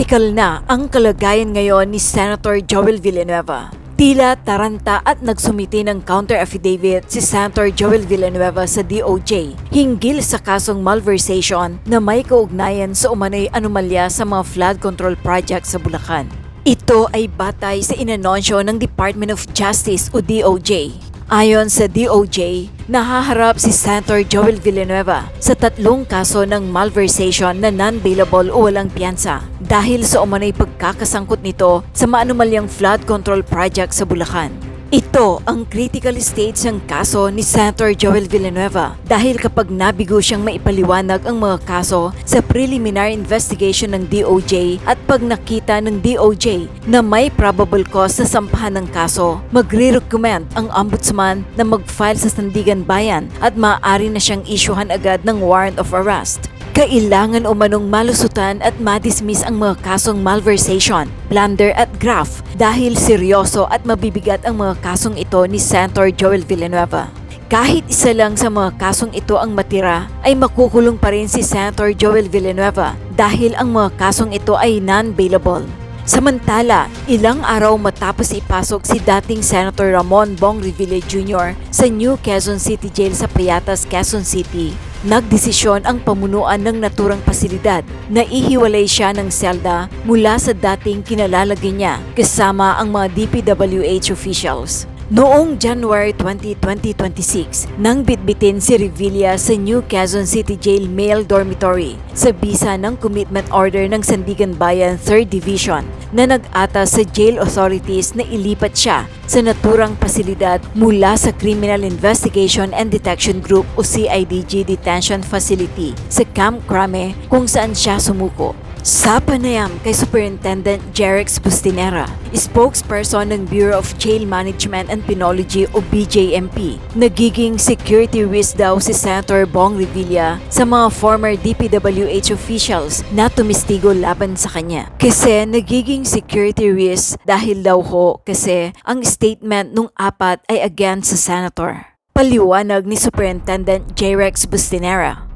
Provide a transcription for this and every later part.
Kritikal na ang kalagayan ngayon ni Senator Joel Villanueva. Tila taranta at nagsumiti ng counter-affidavit si Senator Joel Villanueva sa DOJ hinggil sa kasong malversation na may kaugnayan sa umano'y anomalya sa mga flood control project sa Bulacan. Ito ay batay sa inanunsyo ng Department of Justice o DOJ. Ayon sa DOJ, nahaharap si Senator Joel Villanueva sa 3 kaso ng malversation na non-bailable o walang piyansa dahil sa umano'y pagkakasangkot nito sa maanumalyang flood control project sa Bulacan. Ito ang critical stage ng kaso ni Senator Joel Villanueva dahil kapag nabigo siyang maipaliwanag ang mga kaso sa preliminary investigation ng DOJ at pag nakita ng DOJ na may probable cause na sampahan ng kaso, magre-recommend ang ombudsman na mag-file sa Sandigan Bayan at maaari na siyang isyuhan agad ng warrant of arrest. Kailangan umanong malusutan at madismiss ang mga kasong malversation, plunder at graft dahil seryoso at mabibigat ang mga kasong ito ni Senator Joel Villanueva. Kahit isa lang sa mga kasong ito ang matira, ay makukulong pa rin si Senator Joel Villanueva dahil ang mga kasong ito ay non-bailable. Samantala, ilang araw matapos ipasok si dating Senator Ramon Bong Revilla Jr. sa New Quezon City Jail sa Payatas, Quezon City, nagdesisyon ang pamunuan ng naturang pasilidad na ihiwalay siya ng selda mula sa dating kinalalagyan niya kasama ang mga DPWH officials. Noong January 20, 2026, nang bitbitin si Revilla sa New Quezon City Jail Male Dormitory sa bisa ng commitment order ng Sandigan Bayan 3rd Division na nag-atas sa jail authorities na ilipat siya sa naturang pasilidad mula sa Criminal Investigation and Detection Group o CIDG Detention Facility sa Camp Crame kung saan siya sumuko. Sa panayam kay Superintendent Jerex Bustinera, spokesperson ng Bureau of Jail Management and Penology o BJMP, nagiging security risk daw si Senator Bong Revilla sa mga former DPWH officials na tumistigo laban sa kanya. Kasi nagiging security risk dahil daw kasi ang statement nung 4 ay against sa senator. Paliwanag ni Superintendent Jerex Bustinera.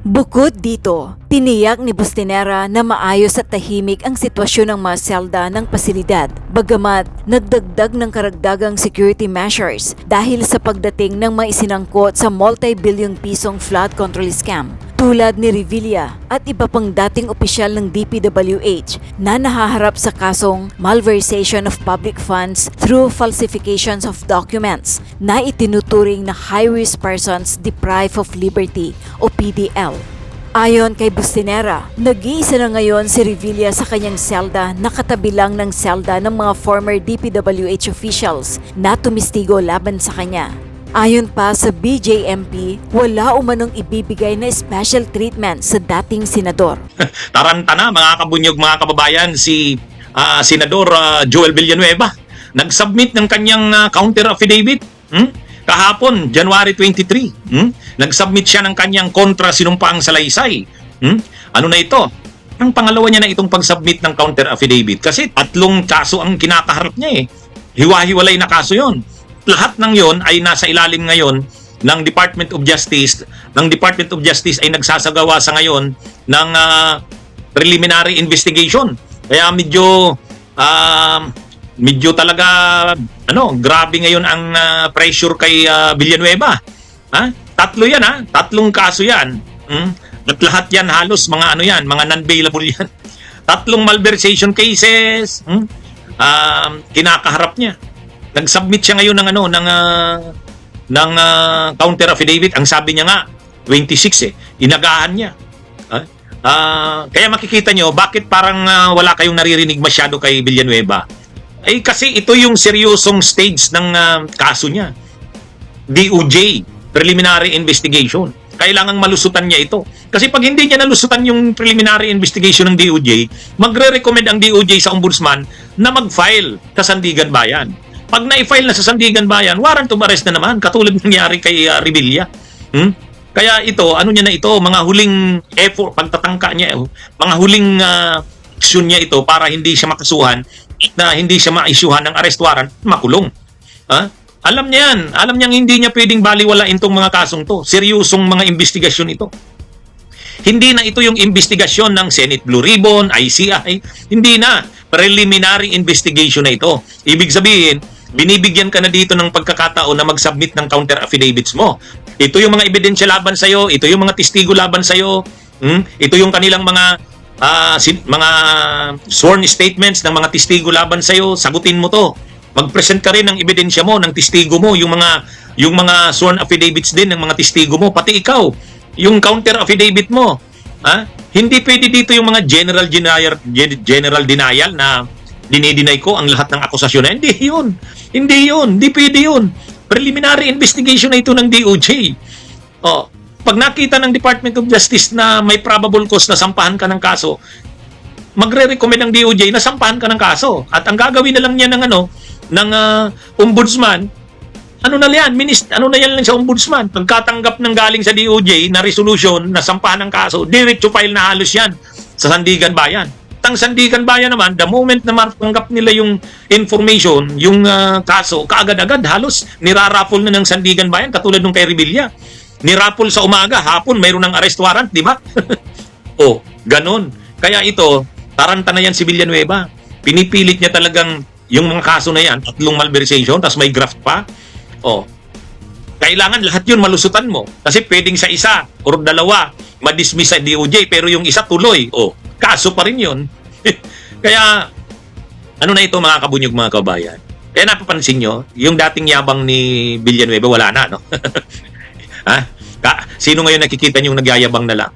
Bukod dito, tiniyak ni Bustinera na maayos at tahimik ang sitwasyon ng mga selda ng pasilidad, bagamat nagdagdag ng karagdagang security measures dahil sa pagdating ng mga isinangkot sa multi-billion pisong flood control scam, tulad ni Revilla at iba pang dating opisyal ng DPWH na nahaharap sa kasong malversation of public funds through falsifications of documents na itinuturing na high-risk persons deprived of liberty o PDL. Ayon kay Bustinera, nag-iisa na ngayon si Revilla sa kanyang selda na katabi lang ng selda ng mga former DPWH officials na tumistigo laban sa kanya. Ayon pa sa BJMP, wala umanong ibibigay na special treatment sa dating senador. Taranta na mga kabunyog, mga kababayan, si Senador Joel Villanueva nag-submit ng kanyang counter affidavit. Kahapon, January 23, nag-submit siya ng kanyang kontra sinumpaang salaysay. Ano na ito? Ang pangalawa niya na itong pag-submit ng counter affidavit kasi 3 kaso ang kinakaharap niya eh. Hiwa-hiwalay na kaso yon. Lahat ng yon ay nasa ilalim ngayon ng Department of Justice. Ng Department of Justice ay nagsasagawa sa ngayon ng preliminary investigation. Kaya medyo talaga grabe ngayon ang pressure kay Villanueva. 3 yan 3 kaso yan. At lahat yan halos mga mga non-bailable yan. 3 malversation cases kinakaharap niya. Nag-submit siya ngayon ng counter affidavit. Ang sabi niya nga 26 inagahan niya. Kaya makikita nyo bakit parang wala kayong naririnig masyado kay Villanueva. Kasi ito yung seryosong stage ng kaso niya. DOJ, preliminary investigation. Kailangang malusutan niya ito. Kasi pag hindi niya nalusutan yung preliminary investigation ng DOJ, magre-recommend ang DOJ sa ombudsman na mag-file sa Sandigan Bayan. Pag na-file na sa Sandigan Bayan, warrant of arrest na naman, katulad nangyari kay Revilla. Kaya ito, mga huling effort, pagtatangka niya, mga huling action niya ito para hindi siya makasuhan, na hindi siya ma-issuehan ng arrest warrant, makulong. Alam niya yan. Alam niyang hindi niya pwedeng baliwalain itong mga kasong to. Seryosong mga investigasyon ito. Hindi na ito yung investigasyon ng Senate Blue Ribbon, ICI. Hindi na. Preliminary investigation na ito. Ibig sabihin, binibigyan ka na dito ng pagkakataon na mag-submit ng counter affidavits mo. Ito yung mga ebidensya laban sa'yo, ito yung mga testigo laban sa'yo, ito yung kanilang mga mga sworn statements ng mga testigo laban sa'yo, sagutin mo to. Mag-present ka rin ng ebidensya mo, ng testigo mo, yung mga sworn affidavits din ng mga testigo mo, pati ikaw, yung counter affidavit mo. Hindi pwede dito yung mga general denial na dinideny ko ang lahat ng akusasyon. Hindi yun. Hindi pwede yun. Preliminary investigation na ito ng DOJ. Pag nakita ng Department of Justice na may probable cause na sampahan ka ng kaso, magre-recommend ng DOJ na sampahan ka ng kaso. At ang gagawin na lang niya ng ombudsman, ano na yan lang sa ombudsman. Pagkatanggap ng galing sa DOJ na resolution na sampahan ng kaso, diretso file na halos yan sa Sandigan Bayan. Ang Sandigan Bayan naman, the moment na matanggap nila yung information, yung kaso, kaagad-agad halos niraraffle na ng Sandigan Bayan, katulad nung kay Revilla. Niraffle sa umaga, hapon mayroon ng arrest warrant, di ba? Ganon. Kaya ito, taranta na yan si Villanueva. Pinipilit niya talagang yung mga kaso na yan, 3 malversation, tapos may graft pa. Kailangan lahat yun malusutan mo. Kasi pwedeng sa isa or dalawa madismiss sa DOJ, pero yung isa tuloy. Kaso pa rin yun. Kaya, ano na ito mga kabunyog, mga kabayan? Kaya napapansin nyo, yung dating yabang ni Villanueva, wala na, no? Sino ngayon nakikita nyo yung nagyayabang na lang?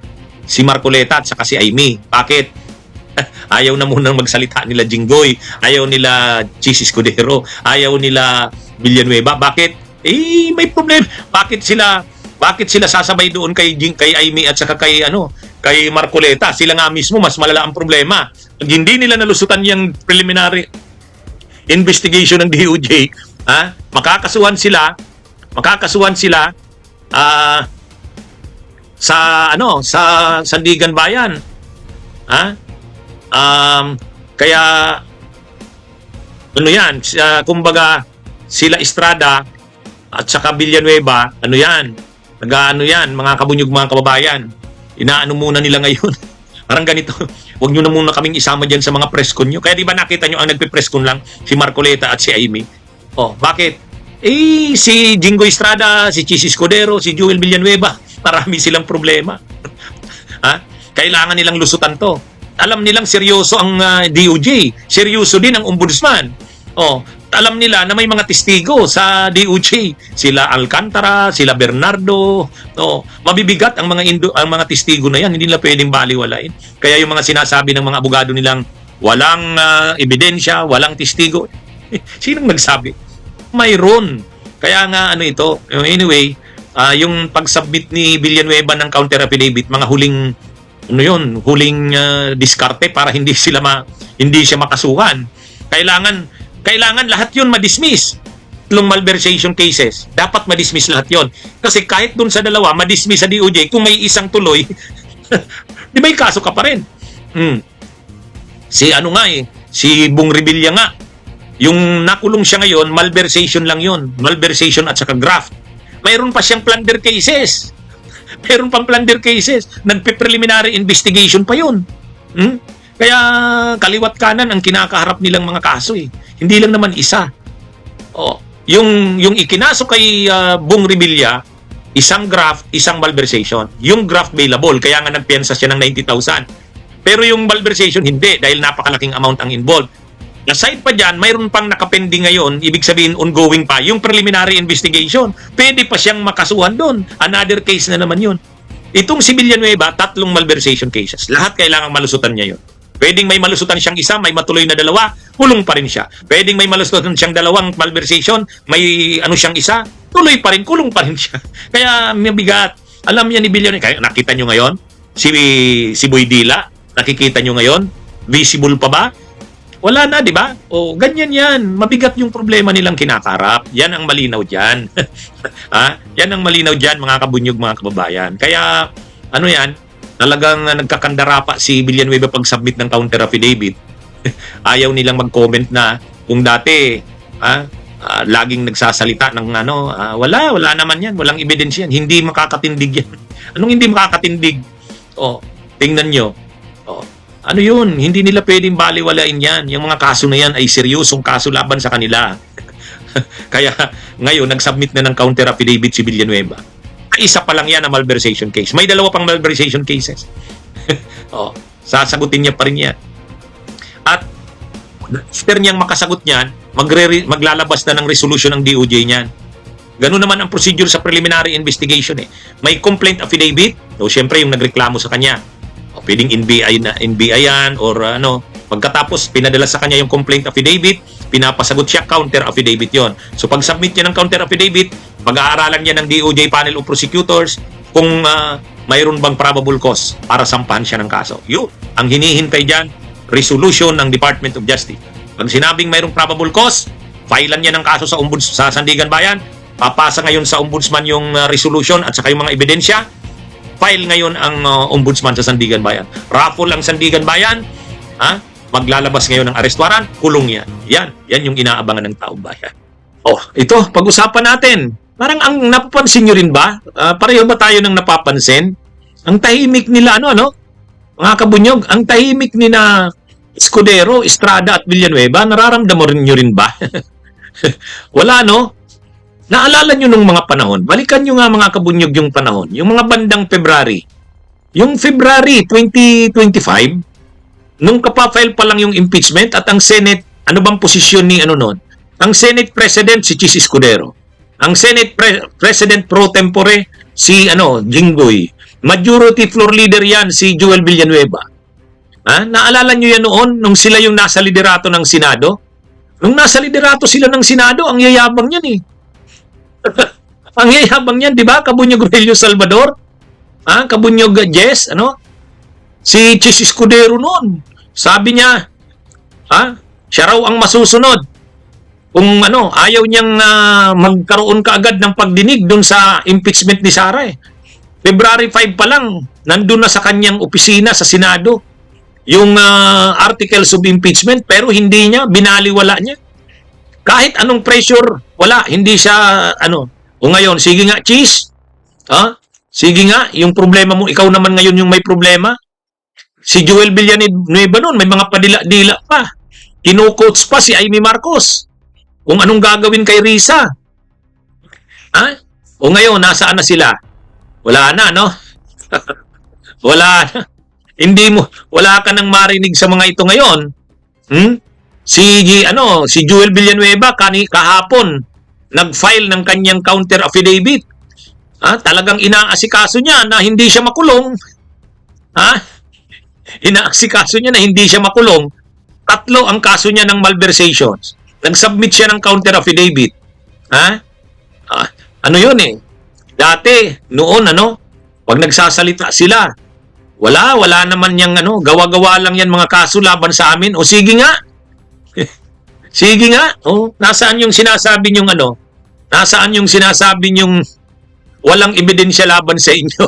Si Marcoleta at saka si Amy. Bakit? Ayaw na munang magsalita nila Jinggoy, ayaw nila Chis Escudero, ayaw nila Villanueva. Bakit? May problema. Bakit sila sasabay doon kay Amy at saka kay Marcoleta? Sila nga mismo mas malala ang problema. Pag hindi nila nalusutan yung preliminary investigation ng DOJ, makakasuhan sila sa Sandigan Bayan. Kaya kumbaga sila Estrada at saka Villanueva, mga kabunyog, mga kababayan, inaano muna nila ngayon. Parang ganito, huwag nyo na muna kaming isama dyan sa mga press con nyo. Kaya di ba nakita nyo ang nagpe-press con lang si Marcoleta at si Amy? Bakit? Si Jinggoy Estrada, si Chis Escudero, si Joel Villanueva, marami silang problema. Kailangan nilang lusutan to. Alam nilang seryoso ang DOJ, seryoso din ang ombudsman. Alam nila na may mga testigo sa DOJ, sila Alcantara, sila Bernardo. Mabibigat ang mga testigo na yan, hindi nila pwedeng baliwalain. Kaya yung mga sinasabi ng mga abogado nilang walang ebidensya, walang testigo. Sinong nagsabi? Mayroon. Kaya nga ito. Anyway, yung pag-submit ni Villanueva ng counter affidavit, mga huling diskarte para hindi siya makasuhan. Kailangan lahat 'yun ma-dismiss. 3 malversation cases, dapat ma-dismiss lahat 'yon. Kasi kahit dun sa dalawa ma-dismiss sa DOJ, kung may isang tuloy, di may kaso ka pa rin. Si Bong Revilla nga, yung nakulong siya ngayon, malversation lang 'yon. Malversation at saka graft. Mayroon pa siyang plunder cases. Mayroon pang plunder cases. Nagpe-preliminary investigation pa 'yun. Kaya kaliwat kanan ang kinakaharap nilang mga kaso eh. Hindi lang naman isa. Yung ikinaso kay Bong Revilla, isang graft, isang malversation. Yung graft bailable, kaya nga nagpiyansa siya ng 90,000. Pero yung malversation hindi, dahil napakalaking amount ang involved. Aside pa dyan, mayroon pang nakapending ngayon, ibig sabihin ongoing pa, yung preliminary investigation. Pwede pa siyang makasuhan doon. Another case na naman yun. Itong si Villanueva, 3 malversation cases. Lahat kailangang malusutan niya yun. Pwedeng may malusutan siyang isa, may matuloy na 2, kulong pa rin siya. Pwedeng may malusutan siyang 2 malversation, may siyang isa, tuloy pa rin, kulong pa rin siya. Kaya mabigat. Alam niya ni Villanueva, kaya nakita nyo ngayon, si Boy Dila, nakikita nyo ngayon, visible pa ba? Wala na, di ba? Ganyan yan. Mabigat yung problema nilang kinakarap. Yan ang malinaw dyan. Yan ang malinaw dyan, mga kabunyog, mga kababayan. Kaya, talagang nagkakandara pa si Villanueva pag-submit ng counter affidavit. Ayaw nilang mag-comment na kung dati, laging nagsasalita ng wala naman yan, walang ebidensya yan. Hindi makakatindig yan. Anong hindi makakatindig? Oh, tingnan nyo. Oh, ano yun? Hindi nila pwedeng baliwalain yan. Yung mga kaso na yan ay seryosong kaso laban sa kanila. Kaya ngayon, nag-submit na ng counter affidavit si Villanueva. Isa pa lang yan na malversation case. May dalawa pang malversation cases. Oh, sasagutin niya pa rin yan. At after niyang makasagot niyan, maglalabas na ng resolution ng DOJ niyan. Ganun naman ang procedure sa preliminary investigation eh. May complaint affidavit, o syempre yung nagreklamo sa kanya. O pwedeng NBI yan or ano, pagkatapos pinadala sa kanya yung complaint affidavit, pinapasagot siya, counter affidavit yon. So pag submit niya ng counter affidavit, pag-aaralan niya ng DOJ panel of prosecutors kung mayroon bang probable cause para sampahan siya ng kaso. Yun, ang hinihintay dyan, resolution ng Department of Justice. Pag sinabing mayroong probable cause, filean niya ng kaso sa Sandigan Bayan, papasa ngayon sa ombudsman yung resolution at saka yung mga ebidensya, file ngayon ang ombudsman sa Sandigan Bayan. Raffle ang Sandigan Bayan, maglalabas ngayon ng arrest warrant, kulong yan. Yan yung inaabangan ng taong bayan. Oh, ito, pag-usapan natin. Parang ang napapansin nyo rin ba? Pareho ba tayo nang napapansin? Ang tahimik nila, mga kabunyog, ang tahimik ni na Escudero, Estrada at Villanueva, nararamdaman nyo rin ba? Wala, no? Naalala nyo nung mga panahon, balikan nyo nga mga kabunyog yung panahon, yung mga bandang February. Yung February 2025, nung kapafile pa lang yung impeachment at ang Senate, ano bang posisyon ni noon? Ang Senate President si Chis Escudero. Ang Senate President pro tempore si Jinggoy. Majority floor leader yan si Joel Villanueva. Naalala nyo yan noon nung sila yung nasa liderato ng Senado? Nung nasa liderato sila ng Senado, ang yayabang yan eh. Ang yayabang yan, di ba? Kabunyog Relio Salvador, Kabunyog Jess, si Chis Escudero noon. Sabi niya, siya raw ang masusunod. Kung ayaw niyang magkaroon kaagad ng pagdinig doon sa impeachment ni Sara eh. February 5 pa lang, nandun na sa kanyang opisina sa Senado yung articles of impeachment, pero hindi niya, binaliwala niya. Kahit anong pressure, wala, hindi siya, O ngayon, sige nga, Chis, sige nga, yung problema mo, ikaw naman ngayon yung may problema. Si Joel Villanueva noon, may mga padila-dila pa. Kino-coach pa si Amy Marcos kung anong gagawin kay Risa. O ngayon, nasaan na sila? Wala na, no? Wala na. Wala ka nang marinig sa mga ito ngayon. Si Joel Villanueva kahapon nag-file ng kanyang counter affidavit. Talagang inaasikaso niya na hindi siya makulong. Inaasikaso niya na hindi siya makulong. 3 ang kaso niya ng malversations. Nag-submit siya ng counter affidavit. Ano yun eh? Dati, noon pag nagsasalita sila, wala naman yang gawa-gawa lang yan mga kaso laban sa amin. O sige nga. Sige nga. Nasaan yung sinasabi nyong Nasaan yung sinasabi nyong walang ebidensya laban sa inyo?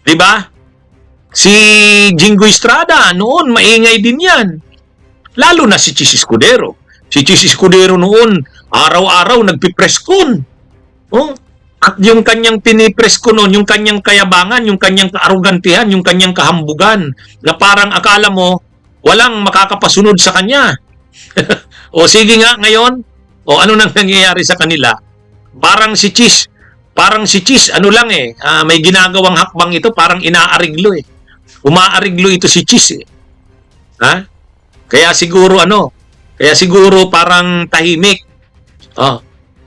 Di ba? Si Jinggoy Estrada, noon, maingay din yan. Lalo na si Chis Escudero. Si Chis Escudero noon, araw-araw nagpipress con. At yung kanyang pinipress ko noon, yung kanyang kayabangan, yung kanyang kaarugantihan, yung kanyang kahambugan, na parang akala mo, walang makakapasunod sa kanya. O sige nga ngayon, ano nang nangyayari sa kanila? Parang si Chis, may ginagawang hakbang ito, parang inaariglo eh. Umaariglo ito si Chis eh. Kaya siguro parang tahimik.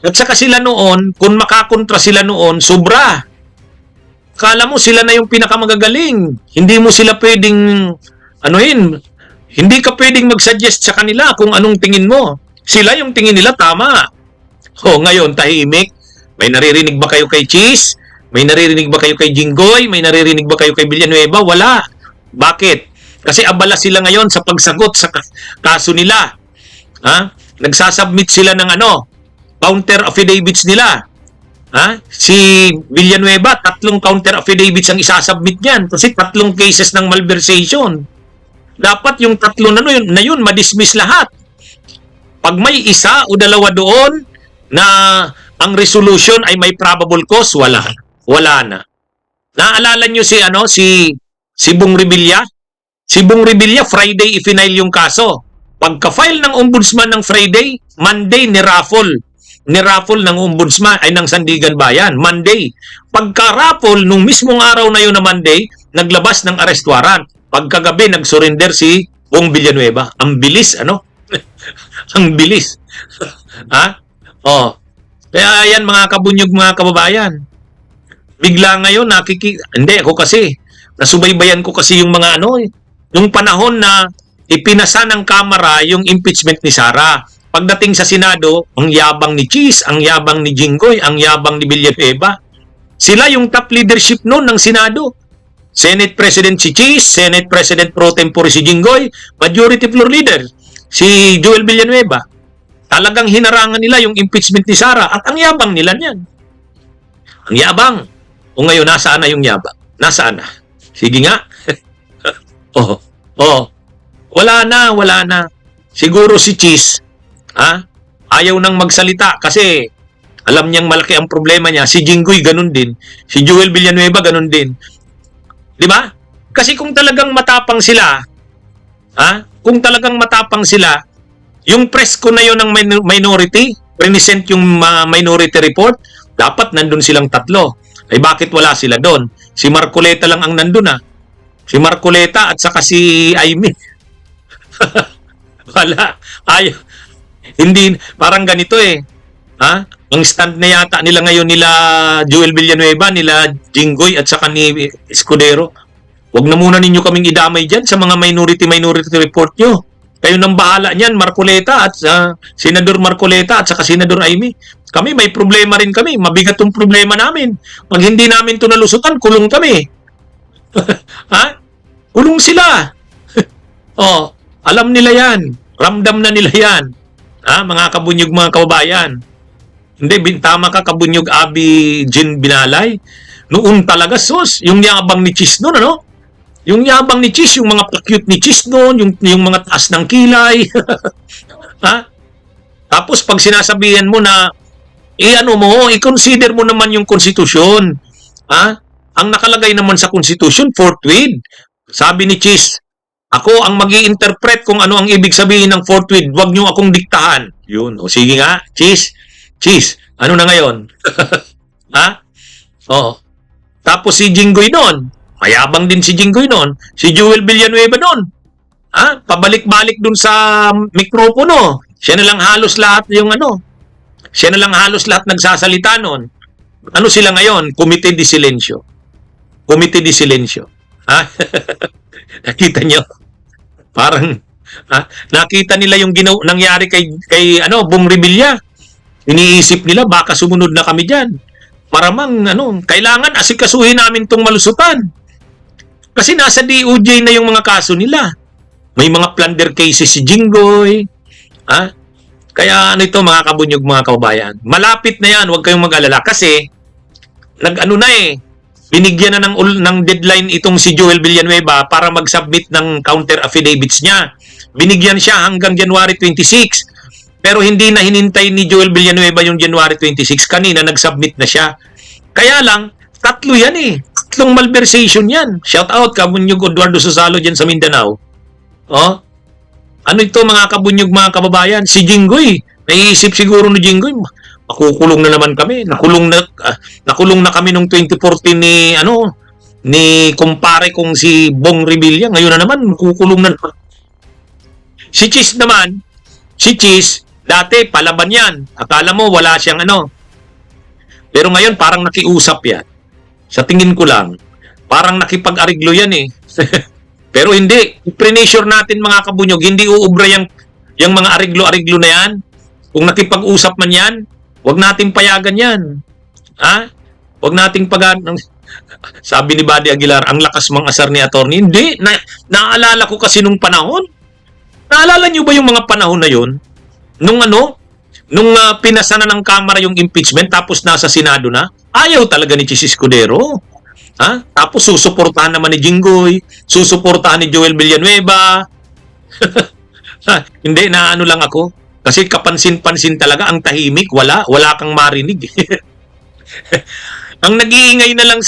At saka sila noon, kung makakontra sila noon, sobra. Kala mo sila na yung pinakamagagaling. Hindi mo sila pwedeng, hindi ka pwedeng mag-suggest sa kanila kung anong tingin mo. Sila yung tingin nila tama. Ngayon, tahimik. May naririnig ba kayo kay Chis? May naririnig ba kayo kay Jinggoy? May naririnig ba kayo kay Villanueva? Wala. Bakit? Kasi abala sila ngayon sa pagsagot sa kaso nila. Nagsasubmit sila ng counter affidavits nila. Si Villanueva, 3 counter affidavits ang isasubmit niyan kasi 3 cases ng malversation. Dapat yung 3 na yun madismiss lahat. Pag may 1 o 2 doon na ang resolution ay may probable cause, wala na. Naalala nyo si Bong Revilla? Si Bong Revilla, Friday i-file yung kaso. Pagka-file ng ombudsman ng Friday, Monday ni-raffle. Ni-raffle ng ombudsman ay ng Sandigan Bayan. Monday. Pagka-raffle, nung mismong araw na yun na Monday, naglabas ng arrest warrant. Pagkagabi, nag-surrender si Bong Villanueva. Ang bilis, ano? Ang bilis. Ha? Oh. Kaya yan mga kabunyog, mga kababayan. Bigla ngayon hindi ako kasi nasubaybayan ko kasi yung mga yung panahon na ipinasa ng Kamara yung impeachment ni Sara. Pagdating sa Senado, ang yabang ni Cheese, ang yabang ni Jinggoy, ang yabang ni Villanueva. Sila yung top leadership noon ng Senado. Senate President si Cheese, Senate President pro tempore si Jinggoy, Majority Floor Leader si Joel Villanueva. Talagang hinarangan nila yung impeachment ni Sara at ang yabang nila niyan. Ang yabang. O ngayon, nasaan na yung yabang? Nasaan na? Sige nga. Wala na. Siguro si Cheese, ayaw nang magsalita kasi alam niyang malaki ang problema niya. Si Jinggoy ganun din. Si Joel Villanueva ganun din. Di ba? Kasi kung talagang matapang sila, yung press ko na yun ng minority, present yung minority report, dapat nandun silang tatlo. Ay bakit wala sila doon? Si Marcoleta lang ang nandun Si Marcoleta at saka si Aimee. Wala. Hindi, parang ganito Ang stand na yata nila ngayon nila Joel Villanueva, nila Jinggoy at saka ni Escudero. Huwag na muna ninyo kaming idamay dyan sa mga minority report nyo. Kayo nang bahala niyan, Marcoleta at Senador Marcoleta at saka Senador Aimee. Kami may problema rin kami. Mabigat tong problema namin. Pag hindi namin ito nalusutan, kulong kami. Kulong sila. Alam nila yan. Ramdam na nila yan. Mga kabunyog, mga kababayan. Hindi, tama ka, kabunyog Abi Jean Binalay. Noon talaga, yung yabang ni Cheese noon, Yung yabang ni Cheese, yung mga pa-cute ni Cheese noon, yung mga taas ng kilay. Tapos pag sinasabihan mo na, i-consider mo naman yung konstitusyon. Ang nakalagay naman sa konstitusyon, forthwith. Sabi ni Cheese, ako ang mag-i-interpret kung ano ang ibig sabihin ng forthwith. Huwag niyo akong diktahan. Yun. O sige nga, Cheese, ano na ngayon? Tapos si Jinggoy noon, mayabang din si Jinggoy noon. Si Joel Villanueva noon. Pabalik-balik dun sa mikropono. Siya na lang halos lahat Siya na lang halos lahat nagsasalita noon. Ano sila ngayon? Komite di Silensyo. Komite di Silensyo. Nakita nyo? Parang nakita nila yung nangyari kay Bong Revilla. Iniisip nila baka sumunod na kami diyan. Maramang kailangan asikasuhin namin tong malusutan. Kasi nasa DOJ na yung mga kaso nila. May mga plunder cases si Jinggoy. Kaya ito mga kabunyog, mga kababayan. Malapit na yan, huwag kayong mag-alala. Kasi, binigyan na ng deadline itong si Joel Villanueva para mag-submit ng counter affidavits niya. Binigyan siya hanggang January 26. Pero hindi na hinintay ni Joel Villanueva yung January 26. Kanina, nag-submit na siya. Kaya lang, tatlo yan Tatlong malversation yan. Shout out, kabunyog Eduardo Susalo dyan sa Mindanao. Ano ito mga kabunyog, mga kababayan? Si Jinggoy, naiisip siguro ni Jinggoy, makukulong na naman kami. Nakulong na kami nung 2014 ni kumpare kong si Bong Revilla. Ngayon na naman, makukulong na naman. Si Cheese, dati palaban yan. Akala mo wala siyang Pero ngayon parang nakiusap yan. Sa tingin ko lang, parang nakipag-ariglo yan Pero hindi. I-pre-nature natin mga kabunyog, hindi uubra yung mga ariglo-ariglo na yan. Kung nakipag-usap man yan, huwag nating payagan yan. Huwag nating Sabi ni Buddy Aguilar, ang lakas mang-asar ni attorney. Hindi. Naalala ko kasi nung panahon. Naalala niyo ba yung mga panahon na yun? Nung pinasa na ng Kamara yung impeachment tapos nasa Senado na, ayaw talaga ni Cheese Escudero. Tapos susuportahan naman ni Jinggoy, susuportahan ni Joel Villanueva. Hindi, lang ako. Kasi kapansin-pansin talaga, ang tahimik, wala kang marinig. Ang nag-iingay na lang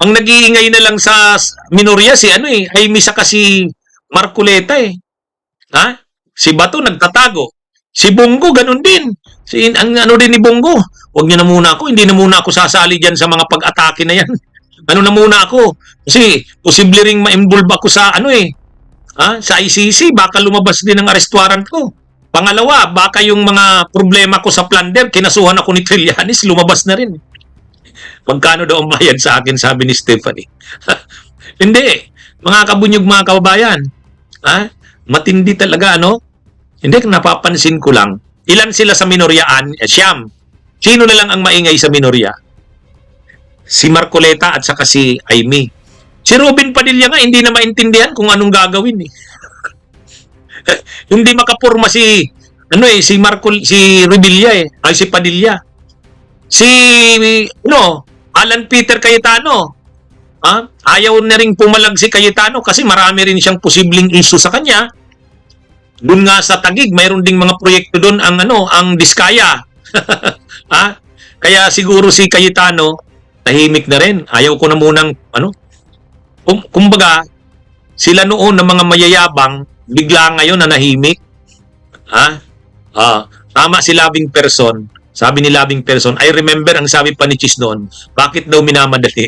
Ang nag-iingay na lang sa minorya si ano eh, ay misa kasi Marcoleta eh. Ha? Si Bato nagtatago. Si Bongo ganun din. Ang ano din ni Bongo, wag niyo na muna ako, hindi na muna ako sasali diyan sa mga pag-atake na yan. Ano na muna ako? Kasi posible ring ma-involve ako sa ano eh. Ha? Sa ICC, baka lumabas din ang arrest warrant ko. Pangalawa, baka yung mga problema ko sa plunder, kinasuhan ako ni Trillanes, lumabas na rin. Magkano daw ang bayad sa akin, sabi ni Stephanie. Hindi. Mga kabunyog, mga kababayan. Ha? Matindi talaga, ano? Hindi, napapansin ko lang. Ilan sila sa minoryaan? Siyam. Sino na lang ang maingay sa minorya? Si Marcoleta at saka si Aimee. Si Robin Padilla nga, hindi na maintindihan kung anong gagawin eh. Hindi makapurma si si Revilla eh, ay si Padilla. Si Alan Peter Cayetano. Ayaw na ring pumalag si Cayetano kasi marami rin siyang posibleng issue sa kanya. Doon nga sa Taguig, mayroon ding mga proyekto doon ang Diskaya. Kaya siguro si Cayetano tahimik na rin. Ayaw ko na munang kumbaga sila noon ng mga mayayabang bigla ngayon na nahimik. Tama si Labing Person. Sabi ni Labing Person, I remember ang sabi pa ni Chis noon, bakit daw minamadali?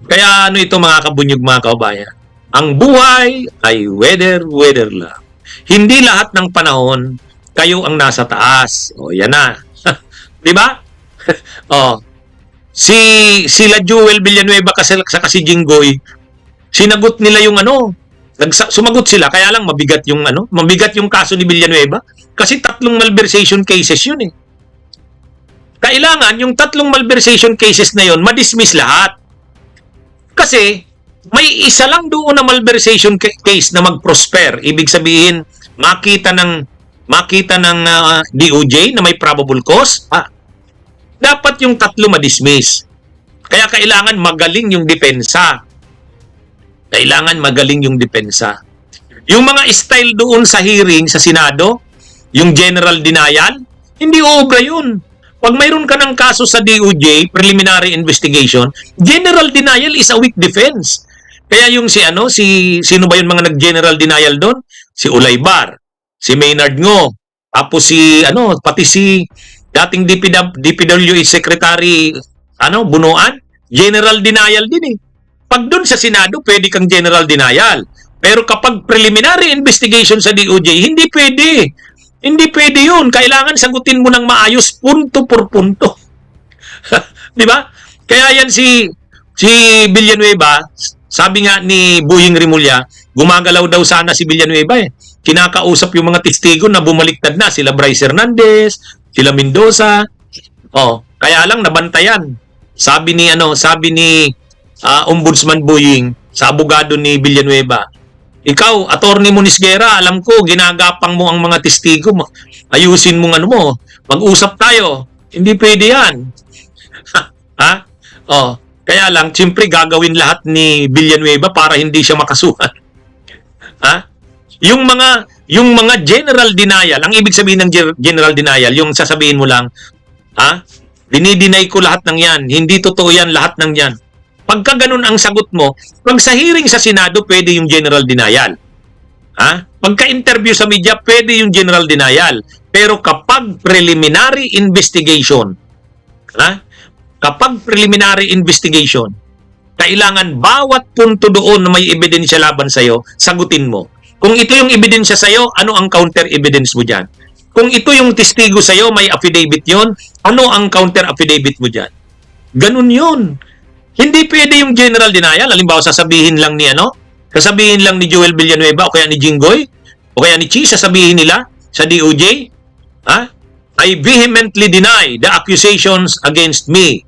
Kaya ito mga kabunyog, mga kababayan. Ang buhay ay weather lang. Hindi lahat ng panahon kayo ang nasa taas. O, yan na. Di ba? Sila Jewel Villanueva kasi si Jinggoy, sinagot nila yung sumagot sila, kaya lang mabigat yung kaso ni Villanueva kasi 3 malversation cases yun eh. Kailangan yung 3 malversation cases na yun ma-dismiss lahat. Kasi may isa lang doon na malversation case na mag-prosper. Ibig sabihin, makita ng DOJ na may probable cause. Dapat yung 3 ma-dismiss. Kaya kailangan magaling yung depensa. Yung mga style doon sa hearing sa Senado, yung general denial, hindi obra yun. Pag mayroon ka ng kaso sa DOJ, preliminary investigation, general denial is a weak defense. Kaya yung sino ba yung mga nag-general denial doon? Si Ulaybar, si Maynard Ngo, tapos pati si dating DPWH Secretary, Bunuan, general denial din eh. Pag doon sa Senado, pwede kang general denial. Pero kapag preliminary investigation sa DOJ, hindi pwede. Hindi pwede yun. Kailangan sagutin mo ng maayos, punto por punto. Di ba? Kaya yan si Villanueva, sabi nga ni Buying Rimulya, gumagalaw daw sana si Villanueva eh. Kinakausap yung mga testigo na bumaliktad na. Sila Bryce Hernandez, sila Mendoza. Kaya lang nabantayan. Sabi ni Ombudsman Buying sa abogado ni Villanueva, ikaw, Attorney Munisguera, alam ko, ginagapang mo ang mga testigo. Ayusin mo mag-usap tayo. Hindi pwede yan. Kaya lang, siyempre gagawin lahat ni Villanueva para hindi siya makasuhan. Yung mga general denial, ang ibig sabihin ng general denial, yung sasabihin mo lang, dinideny ko lahat ng yan, hindi totoo yan, lahat ng yan. Pagka ganun ang sagot mo, pag sa hearing sa Senado, pwede yung general denial. Pagka-interview sa media, pwede yung general denial. Pero kapag preliminary investigation, kailangan bawat punto doon na may ebidensya laban sa'yo, sagutin mo. Kung ito yung ebidensya sa'yo, ano ang counter evidence mo dyan? Kung ito yung testigo sa'yo, may affidavit yon, ano ang counter affidavit mo dyan? Ganun yun. Hindi pwede yung general denial. Halimbawa, sasabihin lang ni Joel Villanueva o kaya ni Jinggoy o kaya ni Chi, sasabihin nila sa DOJ, I vehemently deny the accusations against me.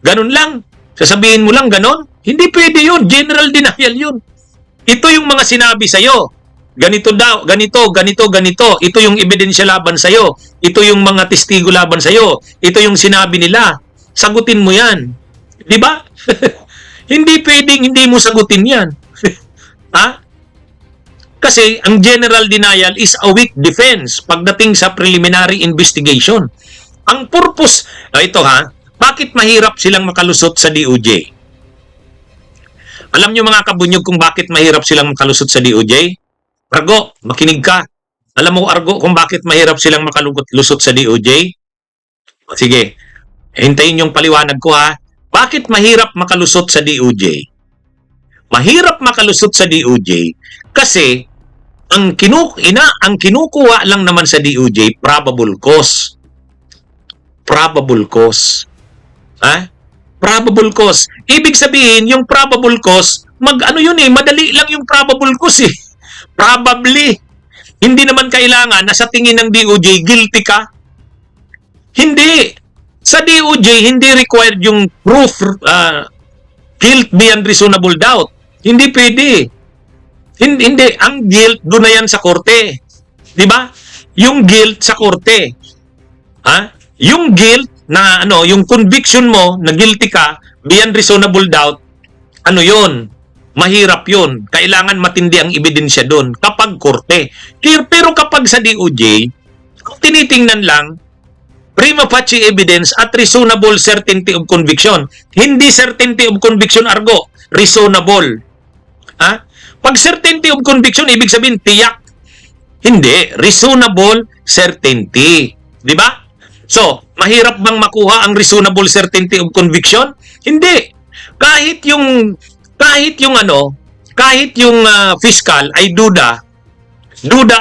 Ganun lang. Sasabihin mo lang ganun. Hindi pwede yun. General denial yun. Ito yung mga sinabi sa'yo. Ganito daw, ganito. Ito yung ebidensya laban sa'yo. Ito yung mga testigo laban sa'yo. Ito yung sinabi nila. Sagutin mo yan. Di ba? Hindi pwedeng hindi mo sagutin yan. Kasi ang general denial is a weak defense pagdating sa preliminary investigation. Ang purpose, Bakit mahirap silang makalusot sa DOJ? Alam nyo mga kabunyog kung bakit mahirap silang makalusot sa DOJ? Argo, makinig ka. Alam mo, Argo, kung bakit mahirap silang makalusot sa DOJ? Sige, hintayin yung paliwanag ko ha. Bakit mahirap makalusot sa DOJ? Mahirap makalusot sa DOJ kasi ang kinukuha lang naman sa DOJ, probable cause. Probable cause. Ha? Probable cause. Ibig sabihin, yung probable cause, madali lang yung probable cause eh. Probably. Hindi naman kailangan na sa tingin ng DOJ, guilty ka. Hindi. Sa DOJ, hindi required yung proof, guilt beyond reasonable doubt. Hindi pwede. Hindi. Ang guilt, doon na yan sa korte. Di ba? Yung guilt sa korte. Ha? Yung guilt na yung conviction mo na guilty ka beyond reasonable doubt, yun? Mahirap yun. Kailangan matindi ang ebidensya doon kapag korte. Pero kapag sa DOJ, tinitingnan lang prima facie evidence at reasonable certainty of conviction. Hindi certainty of conviction, Argo. Reasonable. Ha? Pag certainty of conviction, ibig sabihin tiyak. Hindi. Reasonable certainty. Di ba? So, mahirap bang makuha ang reasonable certainty of conviction? Hindi. Kahit yung fiscal ay duda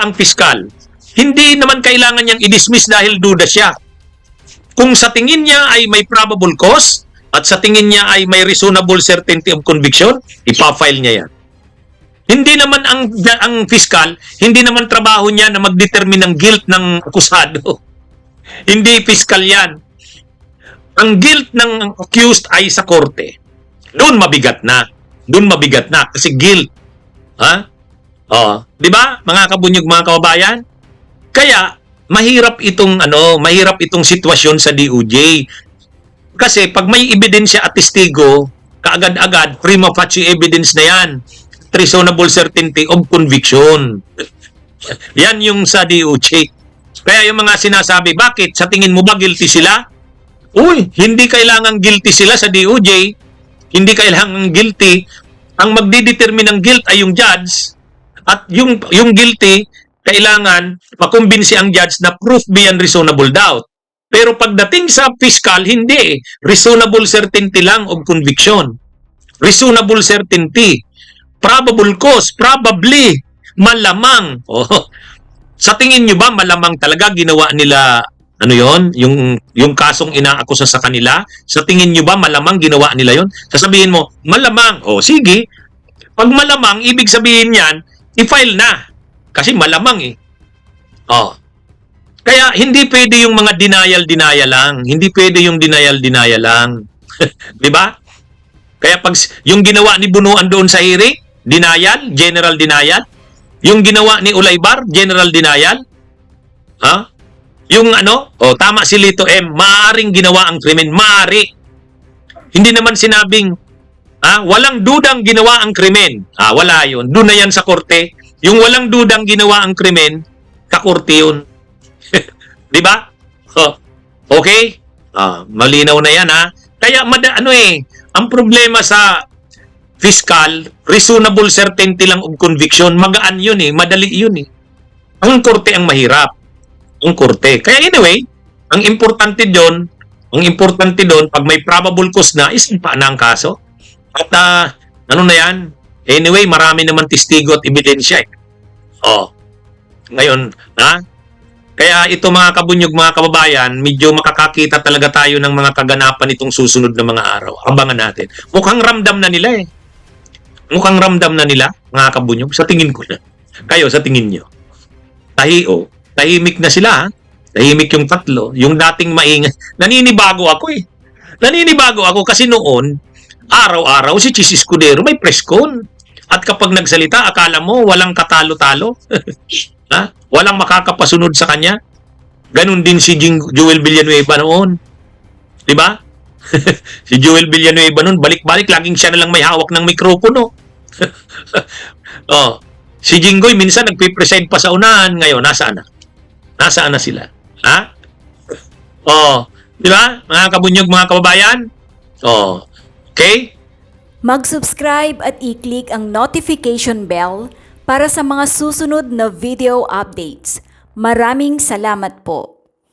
ang fiscal. Hindi naman kailangan niyang i-dismiss dahil duda siya. Kung sa tingin niya ay may probable cause at sa tingin niya ay may reasonable certainty of conviction, ipa-file niya yan. Hindi naman ang fiscal, hindi naman trabaho niya na mag-determine ng guilt ng akusado. Hindi fiscal yan. Ang guilt ng accused ay sa korte. Doon mabigat na. Kasi guilt. Ha? Di ba? Mga kabunyog, mga kababayan? Kaya mahirap itong sitwasyon sa DOJ. Kasi pag may ebidensya at testigo, kaagad-agad prima facie evidence na yan. Reasonable certainty of conviction. Yan yung sa DOJ. Kaya yung mga sinasabi, bakit? Sa tingin mo ba guilty sila? Uy, hindi kailangan guilty sila sa DOJ. Hindi kailangan guilty. Ang magdidetermine ng guilt ay yung judge. At yung guilty, kailangan makumbinsi ang judge na proof beyond reasonable doubt. Pero pagdating sa fiscal, hindi. Reasonable certainty lang of conviction. Reasonable certainty. Probable cause. Probably. Malamang. Sa tingin nyo ba malamang talaga ginawa nila yung kasong inaakusa sa kanila? Sa tingin nyo ba malamang ginawa nila yon? Sasabihin mo, malamang. Sige. Pag malamang, ibig sabihin yan, i-file na. Kasi malamang eh. Kaya hindi pwede yung mga denial lang. Hindi pwede yung denial lang. Di ba? Kaya pag yung ginawa ni Bunuan doon sa hearing, denial, general denial. Yung ginawa ni Ulaybar, general denial. Yung tama si Lito M, maaaring ginawa ang krimen. Maaari. Hindi naman sinabing, walang dudang ginawa ang krimen. Wala yun. Doon na yan sa korte. Yung walang dudang ginawa ang krimen, kakorte yun. Di ba? Okay? Malinaw na yan Kaya ang problema sa fiscal, reasonable certainty lang of conviction, magaan yun madali yun Ang korte ang mahirap. Ang korte. Kaya anyway, ang importante doon, pag may probable cause na, isampa na ang kaso. At na yan? Anyway, marami naman testigo at ebidensya Ngayon, kaya ito mga kabunyog, mga kababayan, medyo makakakita talaga tayo ng mga kaganapan itong susunod na mga araw. Abangan natin. Mukhang ramdam na nila Mukhang ramdam na nila, mga kabunyog. Sa tingin ko na. Kayo, sa tingin nyo. Tahimik na sila, Tahimik yung tatlo. Yung dating maingay. Naninibago ako Naninibago ako kasi noon, araw-araw si Chis Escudero may press con. At kapag nagsalita, akala mo walang katalo-talo. Walang makakapasunod sa kanya. Ganun din si Joel Villanueva noon. Diba? Si Joel Villanueva noon, balik-balik, laging siya na lang may hawak ng mikropono. Si Jinggoy, minsan nagpipreside pa sa unahan. Ngayon, nasaan na? Nasaan na sila? Di ba? Mga kabunyog, mga kababayan? Oh. Okay? Mag-subscribe at i-click ang notification bell para sa mga susunod na video updates. Maraming salamat po.